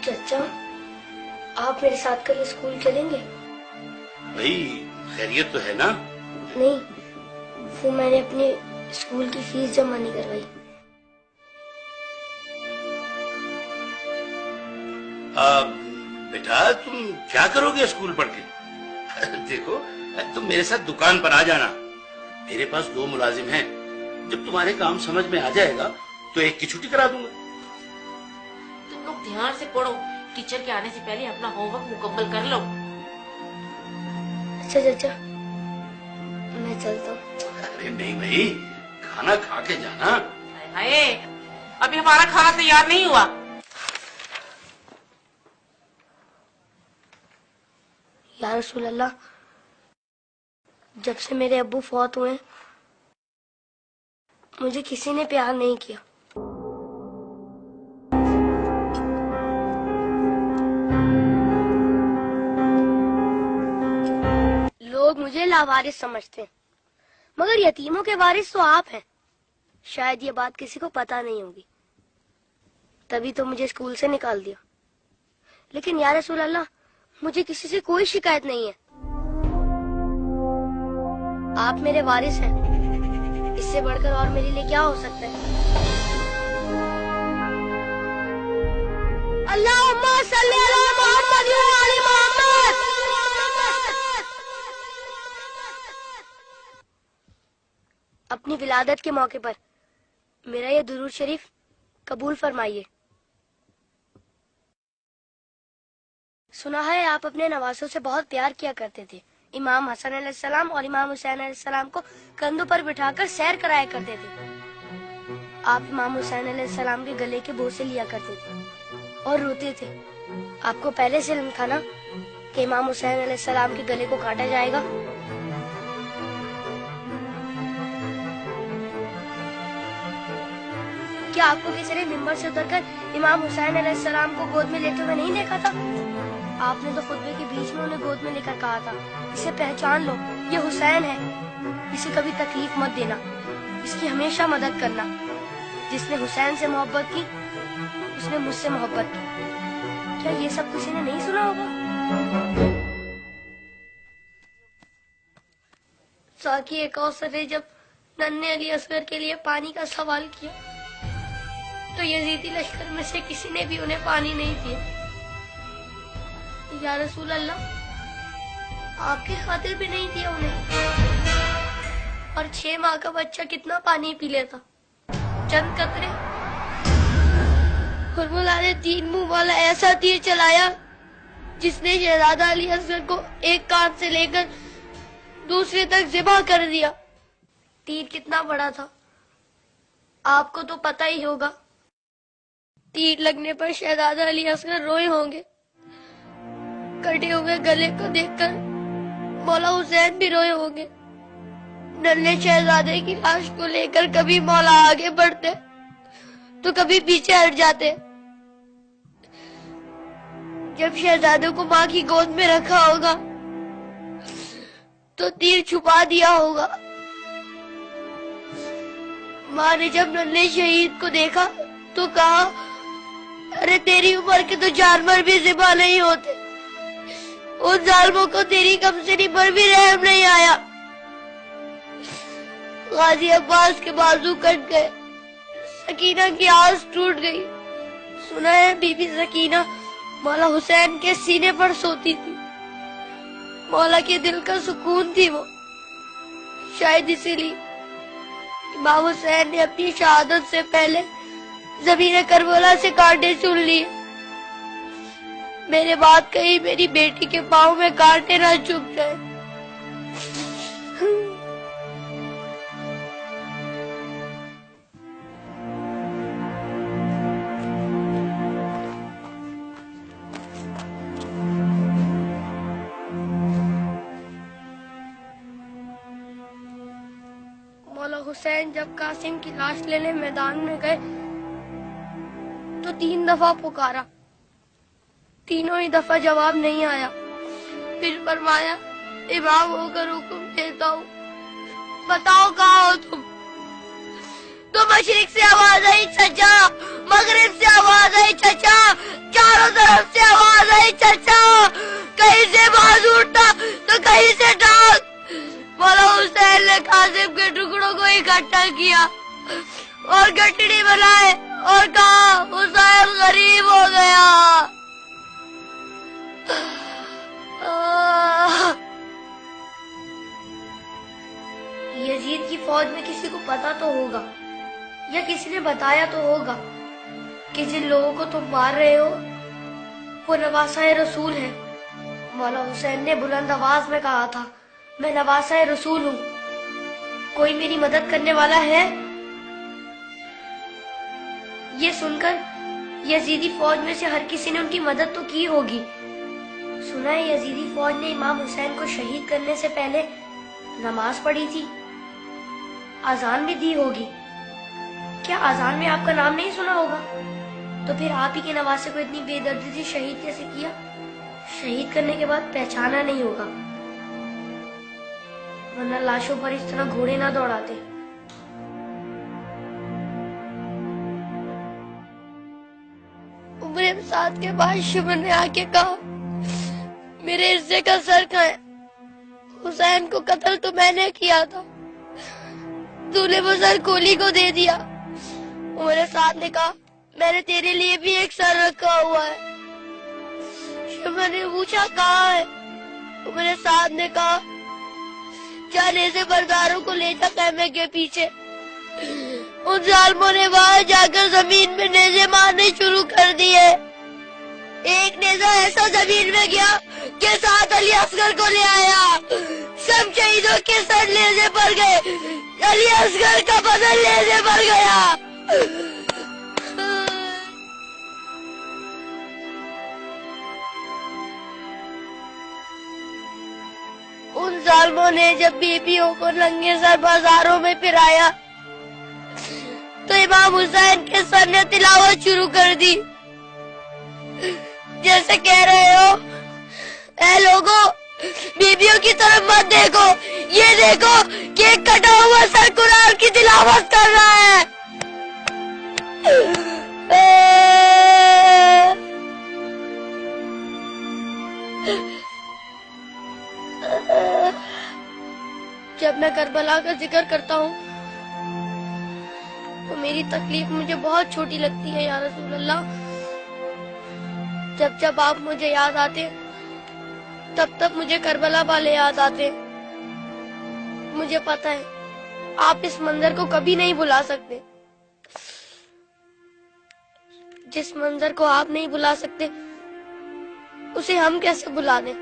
چچا آپ میرے ساتھ کل اسکول چلیں گے؟ بھائی خیریت تو ہے نا؟ نہیں، وہ میں نے اپنے اسکول کی فیس جمع نہیں کروائی۔ بیٹا تم کیا کرو گے اسکول پڑھ کے؟ دیکھو تم میرے ساتھ دکان پر آ جانا، میرے پاس 2 ملازم ہیں، جب تمہارے کام سمجھ میں آ جائے گا تو ایک کی چھٹی کرا دوں گا۔ تم لوگ دھیان سے پڑھو، ٹیچر کے آنے سے پہلے اپنا ہوم ورک مکمل کر لو۔ اچھا چچا میں چلتا ہوں۔ ارے نہیں بھائی، کھانا کھا کے جانا۔ ہائے ابھی ہمارا کھانا تیار نہیں ہوا۔ یا رسول اللہ، جب سے میرے ابو فوت ہوئے مجھے کسی نے پیار نہیں کیا۔ لوگ مجھے لاوارث سمجھتے ہیں، مگر یتیموں کے وارث تو آپ ہیں۔ شاید یہ بات کسی کو پتا نہیں ہوگی، تبھی تو مجھے اسکول سے نکال دیا۔ لیکن یا رسول اللہ، مجھے کسی سے کوئی شکایت نہیں ہے۔ آپ میرے وارث ہیں، اس سے بڑھ کر اور میرے لیے کیا ہو سکتا ہے؟ اللہم صلی علی محمد و علی محمد۔ اپنی ولادت کے موقع پر میرا یہ درود شریف قبول فرمائیے۔ سنا ہے آپ اپنے نوازوں سے بہت پیار کیا کرتے تھے۔ امام حسن علیہ السلام اور امام حسین علیہ السلام کو کندھوں پر بٹھا کر سیر کرایا کرتے تھے۔ آپ امام حسین علیہ السلام کے گلے کے بوسے لیا کرتے تھے اور روتے تھے۔ آپ کو پہلے سے علم تھا نا کہ امام حسین علیہ السلام کے گلے کو کاٹا جائے گا؟ کیا آپ کو کسی نے ممبر سے اتر کر امام حسین علیہ السلام کو گود میں لیتے ہوئے نہیں دیکھا تھا؟ آپ نے تو خطبے کے بیچ میں انہیں گود میں لے کر کہا تھا، اسے پہچان لو، یہ حسین ہے، اسے کبھی تکلیف مت دینا، اس کی ہمیشہ مدد کرنا۔ جس نے حسین سے محبت کی اس نے مجھ سے محبت کی۔ کیا یہ سب کسی نے نہیں سنا ہوگا؟ ساقی کوثر نے جب ننھے علی اصغر کے لیے پانی کا سوال کیا تو یزیدی لشکر میں سے کسی نے بھی انہیں پانی نہیں دیا۔ یا رسول اللہ، آپ کی خاطر بھی نہیں دیا انہیں، اور 6 ماہ کا بچہ کتنا پانی پی لیتا؟ چند قطرے۔ حرملہ نے 3 منہ والا ایسا تیر چلایا جس نے شہزادہ علی اصغر کو ایک کان سے لے کر دوسرے تک ذبح کر دیا۔ تیر کتنا بڑا تھا آپ کو تو پتہ ہی ہوگا۔ تیر لگنے پر شہزادہ علی اصغر روئے ہوں گے، کٹے ہوئے گلے کو دیکھ کر مولا حسین بھی روئے ہوں گے۔ ننھے شہزادے کی لاش کو لے کر کبھی مولا آگے بڑھتے تو کبھی پیچھے ہٹ جاتے۔ جب شہزادے کو ماں کی گود میں رکھا ہوگا تو تیر چھپا دیا ہوگا۔ ماں نے جب ننھے شہید کو دیکھا تو کہا، ارے تیری عمر کے تو جانور بھی ذبح نہیں ہوتے، ان ظالموں کو تیری کمسنی پر بھی رحم نہیں آیا۔ غازی عباس کے بازو کٹ گئے، سکینہ کی آس ٹوٹ گئی۔ سنا ہے بی بی سکینہ مولا حسین کے سینے پر سوتی تھی، مولا کے دل کا سکون تھی وہ۔ شاید اسی لیے امام حسین نے اپنی شہادت سے پہلے زمین کربلا سے کانٹے چن لیے۔ میرے بات کہیں میری بیٹی کے پاؤں میں کانٹے نہ چبھ جائے۔ مولا حسین جب قاسم کی لاش لینے میدان میں گئے تو 3 دفعہ پکارا، تینوں ہی دفعہ جواب نہیں آیا۔ پھر فرمایا، امام ہو کر حکم دیتا ہوں، بتاؤ کہاں ہو تم؟ تو مشرق سے آواز آئی، چچا، مغرب سے آواز آئی، چچا، چاروں طرف سے چچا، کہیں سے بازو اٹھا تو کہیں سے ٹانگ۔ مولا حسین نے قاسم کے ٹکڑوں کو اکٹھا کیا اور گٹڑی بنائے اور کہا حسین غریب ہو گیا۔ یزید کی فوج میں کسی کو پتا تو ہوگا یا کسی نے بتایا تو ہوگا کہ جن لوگوں کو تم مار رہے ہو وہ نواسۂ رسول ہے۔ مولا حسین نے بلند آواز میں کہا تھا، میں نواسۂ رسول ہوں، کوئی میری مدد کرنے والا ہے؟ یہ سن کر یزیدی فوج میں سے ہر کسی نے ان کی مدد تو کی ہوگی۔ سنا ہے یزیدی فوج نے امام حسین کو شہید کرنے سے پہلے نماز پڑھی تھی، اذان بھی دی ہوگی۔ کیا اذان میں آپ کا نام نہیں سنا ہوگا؟ تو پھر آپ ہی کے نواسے کو اتنی بے دردی سے شہید کیسے کیا؟ شہید کرنے کے بعد پہچانا نہیں ہوگا، ورنہ لاشوں پر اس طرح گھوڑے نہ دوڑاتے۔ عمر سعد کے بعد شمر نے آ کے کہا، میرے حصے کا سر کھائے، حسین کو قتل تو میں نے کیا تھا، تو نے وہ سر کولی کو دے دیا۔ عمر سعد نے کہا، میں نے تیرے لیے بھی ایک سر رکھا ہوا ہے۔ شمر نے پوچھا کہاں ہے؟ عمر سعد نے کہا، جانے سے برداروں کو لے جا خیمے کے پیچھے۔ ان ظالموں نے وہاں جا کر زمین میں نیزے مارنے شروع کر دیے۔ ایک نیزہ ایسا زمین میں گیا کہ ساتھ علی اصغر کو لے آیا۔ سب شہیدوں کے سر نیزے پر گئے، علی اصغر کا بدن نیزے پر گیا۔ ان ظالموں نے جب بیویوں کو ننگے سر بازاروں میں پھرایا تو امام حسین کے سر نے تلاوت شروع کر دی، جیسے کہہ رہے ہو، اے لوگو بیویوں کی طرف مت دیکھو، یہ دیکھو کہ ایک کٹا ہوا سر قرآن کی تلاوت کر رہا ہے۔ جب میں کربلا کا ذکر کرتا ہوں تو میری تکلیف مجھے بہت چھوٹی لگتی ہے یا رسول اللہ۔ جب جب آپ مجھے یاد آتے تب تب مجھے کربلا والے یاد آتے۔ مجھے پتا ہے آپ اس منظر کو کبھی نہیں بھلا سکتے۔ جس منظر کو آپ نہیں بھلا سکتے اسے ہم کیسے بھلا دیں؟